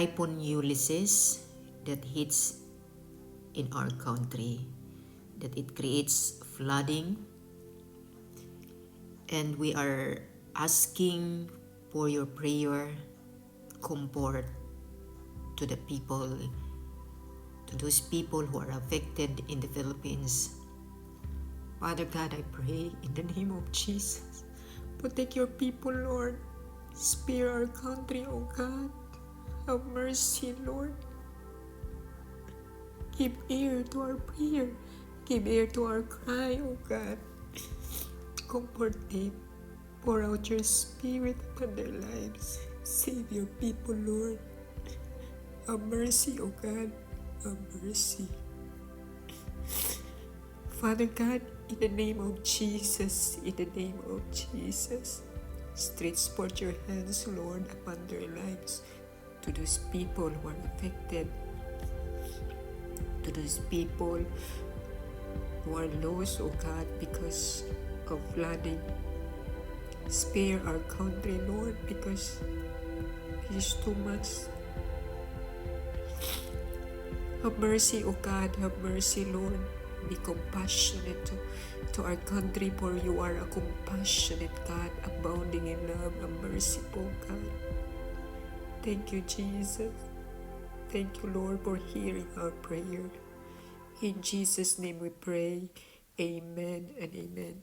Typhoon Ulysses that hits in our country, that it creates flooding, and we are asking for your prayer, comfort to the people, to those people who are affected in the Philippines. Father God, I pray in the name of Jesus, protect your people, Lord. Spare our country, O God. Have mercy, Lord. Give ear to our prayer. Give ear to our cry, O God. Comfort them. Pour out your spirit upon their lives. Save your people, Lord. Have mercy, O God. Have mercy. Father God, in the name of Jesus, in the name of Jesus, stretch forth your hands, Lord, upon their lives, to those people who are affected, to those people who are lost, O God, because of flooding. Spare our country, Lord, because it is too much. Have mercy, O God, have mercy, Lord. Be compassionate to our country, for you are a compassionate God, abounding in love and merciful God. Thank you, Jesus. Thank you, Lord, for hearing our prayer. In Jesus' name we pray. Amen and amen.